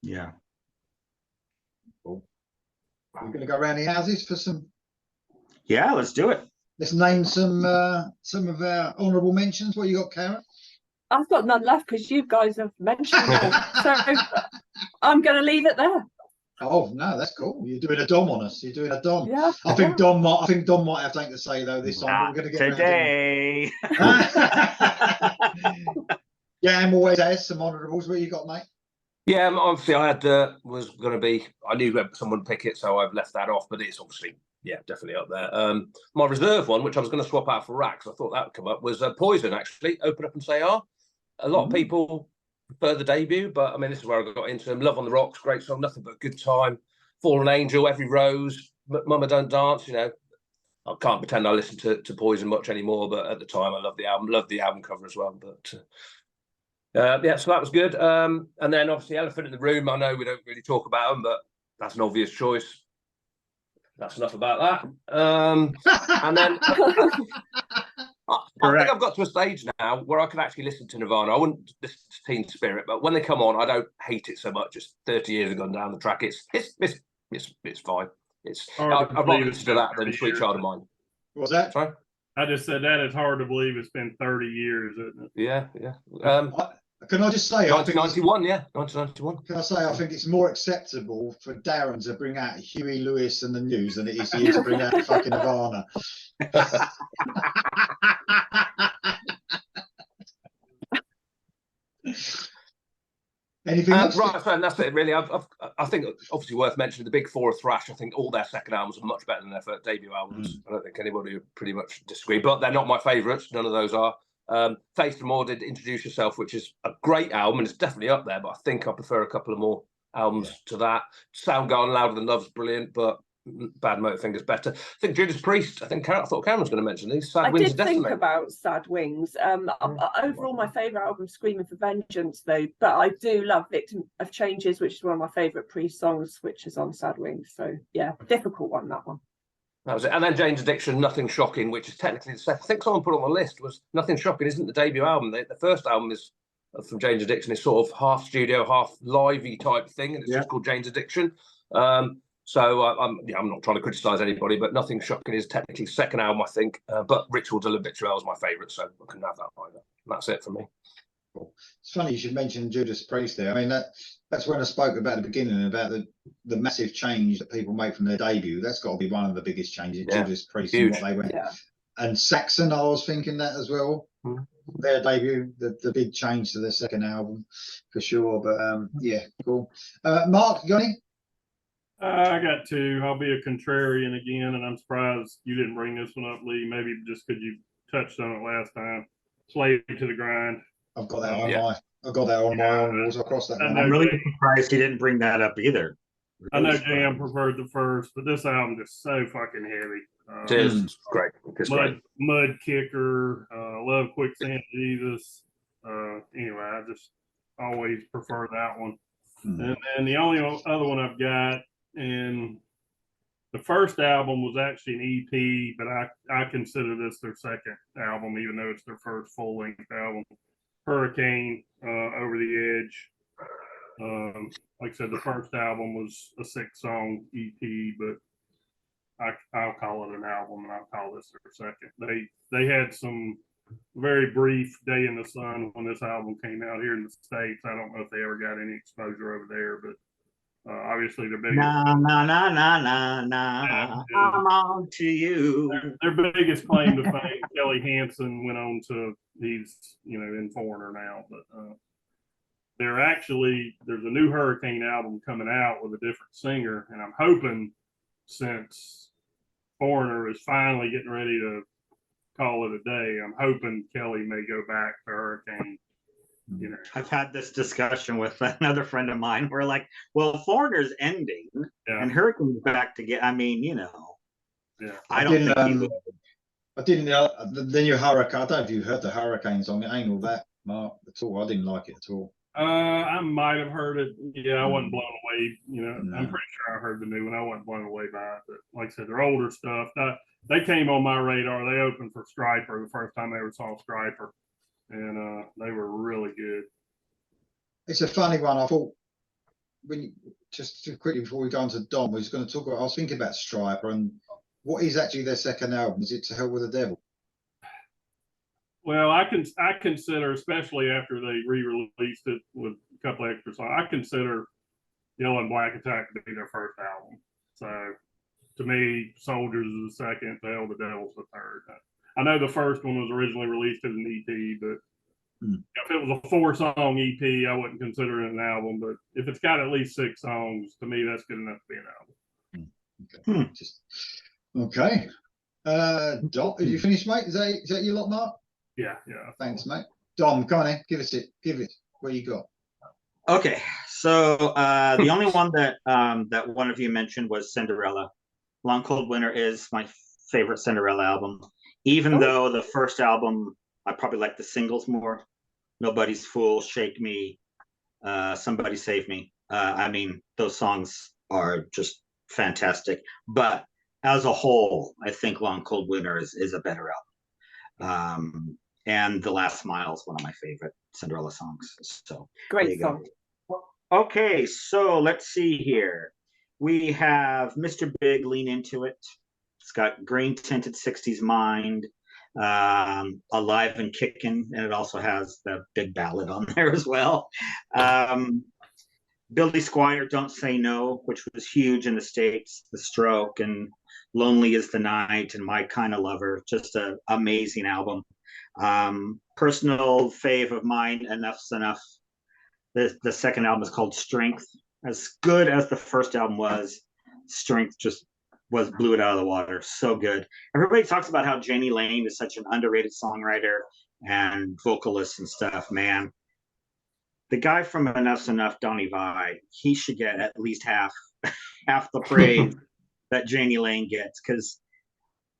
Yeah. Cool. We're going to go around the houses for some. Yeah, let's do it. Let's name some of our honourable mentions. What you got, Karen? I've got none left because you guys have mentioned them. So I'm going to leave it there. Oh no, that's cool. You're doing a dom on us. You're doing a dom. Yeah. I think Dom might have something to say though this time. Not We're going to get today. Yeah, Em always has some honourables. What you got, mate? Yeah, obviously I had was going to be. I knew someone would pick it, so I've left that off. But it's obviously, yeah, definitely up there. My reserve one, which I was going to swap out for Rax, I thought that would come up, was Poison. Actually, Open Up and Say Ah. A lot of people prefer the debut, but I mean, this is where I got into them. Love on the Rocks, great song. Nothing But a Good Time. Fallen Angel, Every Rose, Mama Don't Dance. You know, I can't pretend I listen to Poison much anymore, but at the time I loved the album. Loved the album cover as well. But yeah, so that was good. And then obviously Elephant in the Room. I know we don't really talk about them, but that's an obvious choice. That's enough about that. And then I think I've got to a stage now where I can actually listen to Nirvana. I wouldn't listen to Teen Spirit, but when they come on, I don't hate it so much. It's 30 years have gone down the track. It's fine. I'd rather listen to that than Sweet Child of Mine. What's that? Sorry? I just said that it's hard to believe it's been 30 years, isn't it? Yeah. Can I just say, 1991, yeah, 1991. Can I say, I think it's more acceptable for Darren to bring out Huey Lewis and the News than it is for you to bring out fucking Nirvana. Anything else? Right, so that's it, really. I think obviously worth mentioning the Big Four of thrash. I think all their second albums are much better than their first debut albums. I don't think anybody would pretty much disagree, but they're not my favourites. None of those are. Faith No More did Introduce Yourself, which is a great album and it's definitely up there, but I think I prefer a couple of more albums to that. Soundgarden, Louder Than Love's brilliant, but Bad Motorfinger's better. I think Judas Priest, I thought Cameron was going to mention these. Sad Wings I did think about Sad Wings. Overall, my favourite album, Screaming for Vengeance, though. But I do love Victim of Changes, which is one of my favourite Priest songs, which is on Sad Wings. So, yeah, difficult one, that one. That was it. And then Jane's Addiction, Nothing Shocking, which is technically the second. I think someone put on the list was Nothing Shocking isn't the debut album. The first album is from Jane's Addiction is sort of half studio, half livey type thing, and it's just called Jane's Addiction. So I'm not trying to criticise anybody, but Nothing Shocking is technically the second album, I think. But Ritual de l'Habituel is my favourite, so I couldn't have that either. And that's it for me. Cool. It's funny you should mention Judas Priest there. I mean, that's when I spoke about at the beginning about the massive change that people make from their debut. That's got to be one of the biggest changes. Judas Priest and what they went. Yeah. And Saxon, I was thinking that as well. Their debut, the big change to their second album for sure. But yeah, cool. Mark, you got any? I got two. I'll be a contrarian again, and I'm surprised you didn't bring this one up, Lee. Maybe just because you touched on it last time. Slave to the Grind. I've got that on my own walls. Across that. I'm really surprised he didn't bring that up either. Really I know Jam preferred the first, but this album is so fucking heavy. It is great. It's Mud Kicker, Love Quicksand Jesus. Anyway, I just always prefer that one. And then the only other one I've got, and the first album was actually an EP, but I consider this their second album, even though it's their first full-length album. Hurricane, Over the Edge. Like I said, the first album was a 6-song EP, but I'll call it an album, and I'll call this their second. They had some very brief day in the sun when this album came out here in the States. I don't know if they ever got any exposure over there, but Obviously, their biggest Na na na na na na. I'm on to you. their biggest claim to fame. Kelly Hansen went on to he's in Foreigner now, but there's a new Hurricane album coming out with a different singer, and I'm hoping since Foreigner is finally getting ready to call it a day, I'm hoping Kelly may go back to Hurricane. I've had this discussion with another friend of mine. We're like, well, Foreigner's ending and Hurricane's back to get. I mean, Yeah. I don't think he would. I didn't know the new Hurricane. I don't know if you heard the Hurricane song. It ain't all that, Mark, at all. I didn't like it at all. I might have heard it. Yeah, I wasn't blown away. No. I'm pretty sure I heard the new one. I wasn't blown away by it. But like I said, their older stuff. They came on my radar. They opened for Stryper the first time I ever saw Stryper, and they were really good. It's a funny one. I thought just too quickly before we go on to Dom, we was going to talk about. I was thinking about Stryper and what is actually their second album. Is it To Hell with the Devil? Well, I consider, especially after they re-released it with a couple of extra songs, I consider Yellow and Black Attack to be their first album. So to me, Soldiers is the second, To Hell with the Devil's the third. I know the first one was originally released as an EP, but if it was a 4-song EP, I wouldn't consider it an album. But if it's got at least 6 songs, to me, that's good enough to be an album. Okay. Okay. Dom, have you finished, mate? Is that your lot, Mark? Yeah. Thanks, mate. Dom, come on in. Give it. What you got? Okay, so the only one that one of you mentioned was Cinderella. Long Cold Winter is my favorite Cinderella album, even though the first album I probably like the singles more. Nobody's Fool, Shake Me, Somebody Save Me. I mean, those songs are just fantastic. But as a whole, I think Long Cold Winter is a better album. And The Last Smile is one of my favorite Cinderella songs. So Great song. Okay, so let's see here. We have Mr. Big, Lean Into It. It's got Green Tinted 60s Mind, Alive and Kickin', and it also has the big ballad on there as well. Billy Squire, Don't Say No, which was huge in the States, The Stroke, and Lonely is the Night, and My Kind of Lover, just an amazing album. Personal fave of mine, Enough's Enough. The second album is called Strength. As good as the first album was, Strength just blew it out of the water. So good. Everybody talks about how Janie Lane is such an underrated songwriter and vocalist and stuff. Man, the guy from Enough's Enough, Donnie Vai, he should get at least half the praise that Janie Lane gets, because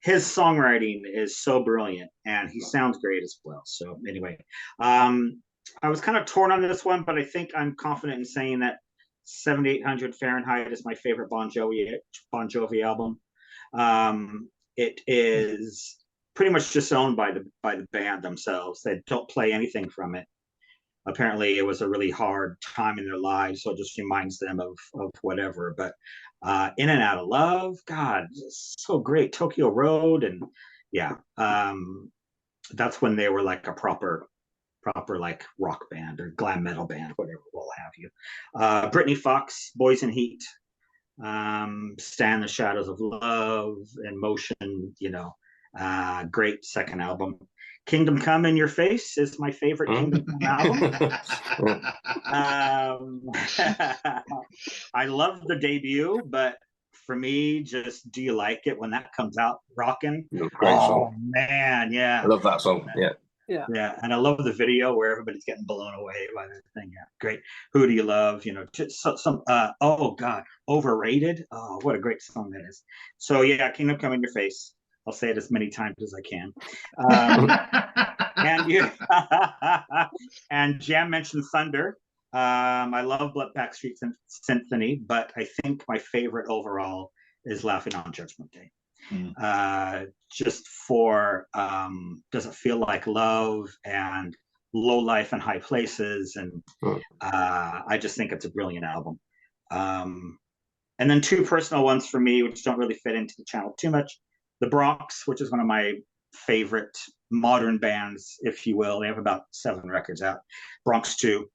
his songwriting is so brilliant and he sounds great as well. So anyway, I was kind of torn on this one, but I think I'm confident in saying that 7800 Fahrenheit is my favorite Bon Jovi album. It is pretty much disowned by the band themselves. They don't play anything from it. Apparently it was a really hard time in their lives, so it just reminds them of whatever. But In and Out of Love, God, so great. Tokyo Road, and that's when they were like a proper like rock band or glam metal band, whatever will have you. Brittany Fox, Boys in Heat, Stand the Shadows of Love, In Motion, great second album. Kingdom Come in Your Face is my favorite Kingdom Come album. I love the debut, but for me, just Do You Like It when that comes out rocking. Great song. Man, yeah. I love that song. Yeah, and I love the video where everybody's getting blown away by the thing. Yeah, great. Who Do You Love? Just some. Oh God, Overrated. Oh, what a great song that is. So yeah, Kingdom Come in Your Face. I'll say it as many times as I can. And Jam mentioned Thunder. I love Backstreet Symphony, but I think my favorite overall is Laughing on Judgment Day. Just for Does It Feel Like Love and Low Life in High Places, and I just think it's a brilliant album. And then two personal ones for me, which don't really fit into the channel too much. The Bronx, which is one of my favorite modern bands, if you will. They have about 7 records out. Bronx 2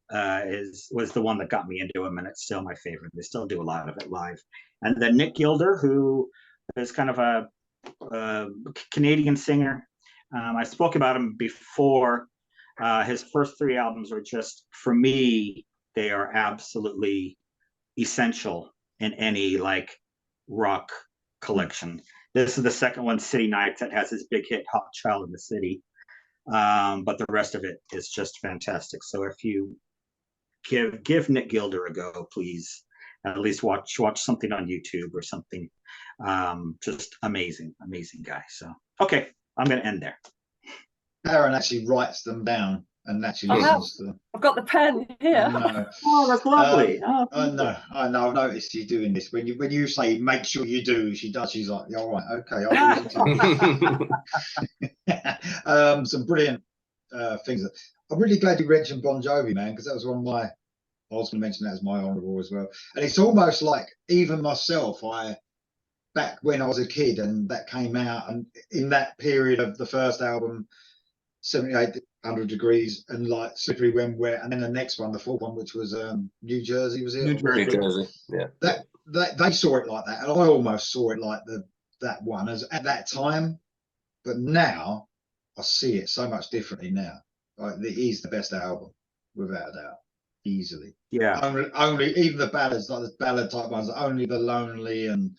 was the one that got me into them, and it's still my favorite. They still do a lot of it live. And then Nick Gilder, who is kind of a Canadian singer. I spoke about him before. His first 3 albums are just, for me, they are absolutely essential in any like rock collection. This is the second one, City Nights, that has his big hit, Hot Child in the City. But the rest of it is just fantastic. So if you give Nick Gilder a go, please, at least watch something on YouTube or something. Just amazing guy. So, okay, I'm going to end there. Aaron actually writes them down and actually listens to them. I've got the pen here. Oh, that's lovely. I know. I've noticed you doing this. When you say make sure you do, she does. She's like, yeah, all right, okay, I'll do it. Some brilliant things. I'm really glad you mentioned Bon Jovi, man, because that was one of my. I was going to mention that as my honourable as well. And it's almost like even myself, back when I was a kid and that came out, and in that period of the first album, 7800 Degrees, and like Slippery When Wet, and then the next one, the fourth one, which was New Jersey, was it? New Jersey, yeah. That they saw it like that, and I almost saw it like that one as at that time, but now I see it so much differently now. Like it is the best album, without a doubt, easily. Yeah. Only even the ballads, like the ballad type ones, Only the Lonely, and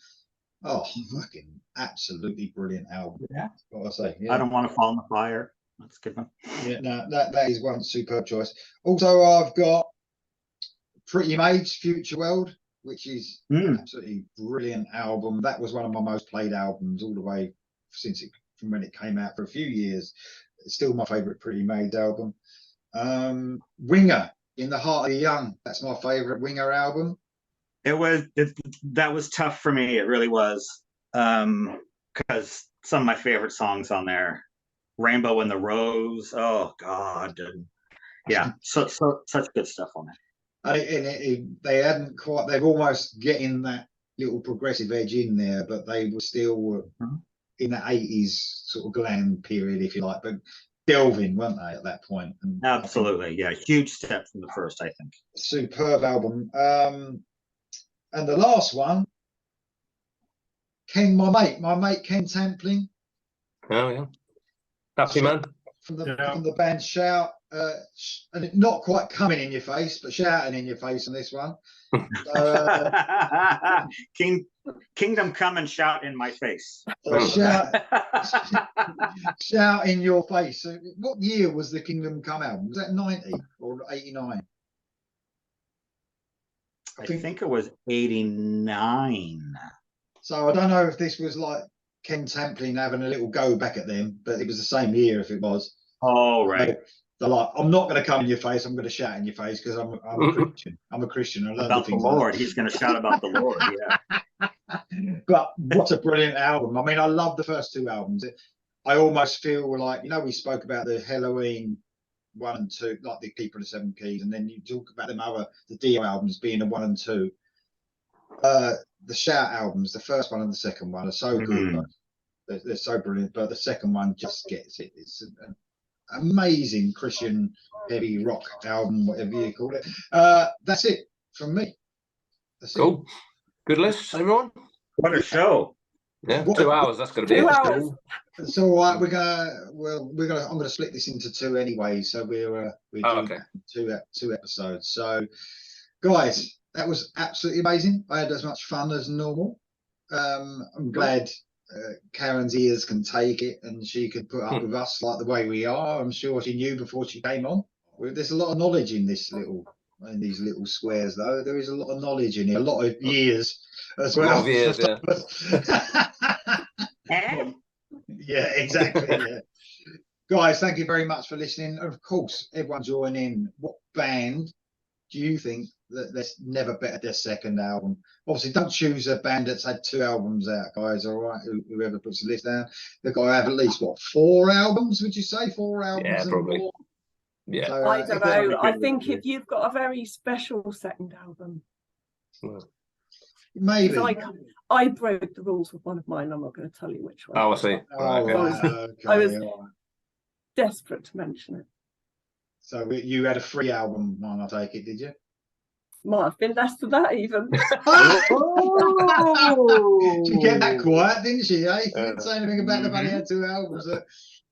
fucking absolutely brilliant album. Yeah. What I say? Yeah. I Don't Want to Fall in the Fire. That's a good one. Yeah, no, that is one superb choice. Also, I've got Pretty Maids, Future World, which is absolutely brilliant album. That was one of my most played albums all the way from when it came out for a few years. It's still my favourite Pretty Maids album. Winger, In the Heart of the Young. That's my favourite Winger album. That was tough for me. It really was. Because some of my favorite songs on there, Rainbow and the Rose. Oh God. Yeah. So such good stuff on there. And they hadn't quite, they've almost getting that little progressive edge in there, but they were still in the 80s sort of glam period, if you like, but delving, weren't they, at that point? And absolutely, yeah, huge step from the first, I think. Superb album. And the last one, Ken, my mate Ken Tampling. Oh yeah, Happy Man. From the band Shout, and not quite coming in your face, but shouting in your face on this one. Kingdom Come and Shout in my face. Shout in your face. So what year was the Kingdom Come album? Was that 90 or 89? I think it was 89. So I don't know if this was like Ken Tampling having a little go back at them, but it was the same year if it was. Oh, right. So they're like, I'm not going to come in your face. I'm going to shout in your face because I'm a Christian. I'm a Christian. I learned about the Lord. He's going to shout about the Lord. Yeah. But what a brilliant album. I mean, I love the first 2 albums. I almost feel like, we spoke about the Halloween 1 and 2, like the Keeper of the Seven Keys, and then you talk about the Dio albums being a 1 and 2. The Shout albums, the first one and the second one, are so good. They're so brilliant, but the second one just gets it. It's an amazing Christian heavy rock album, whatever you call it. That's it from me. Cool. Good list, everyone. What a show! Yeah, 2 hours. That's going to be 2 hours. It's all right. I'm gonna split this into 2 anyway. So we're doing 2 episodes. So, guys, that was absolutely amazing. I had as much fun as normal. I'm glad Karen's ears can take it and she can put up with us like the way we are. I'm sure she knew before she came on. There's a lot of knowledge in these little squares, though. There is a lot of knowledge in here, a lot of years as well. A lot of years, yeah. Yeah, exactly. Yeah. Guys, thank you very much for listening. And of course, everyone join in. What band do you think that's never bettered their second album? Obviously, don't choose a band that's had 2 albums out, guys. All right, whoever puts the list down, they've got to have at least 4 albums. Would you say 4 albums? Yeah, probably. More? Yeah, So, I don't know. I think if you've got a very special second album. Maybe. 'Cause I broke the rules with one of mine. I'm not going to tell you which one. Oh, I see. Oh, Okay. right, okay, I was- all right. Desperate to mention it. So you had a free album one, I take it, did you? Might have been less than that even. She kept that quiet, didn't she? Eh? She didn't say anything about the money had 2 albums.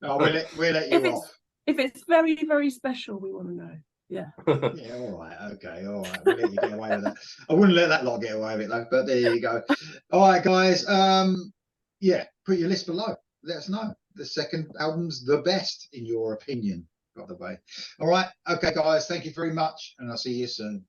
Oh, we'll let you off. If it's very, very special, we want to know. Yeah. Yeah, all right, okay, all right. We'll let you get away with that. I wouldn't let that lot get away with it though, but there you go. All right, guys. Yeah, put your list below. Let us know. The second album's the best in your opinion, by the way. All right, okay, guys. Thank you very much, and I'll see you soon.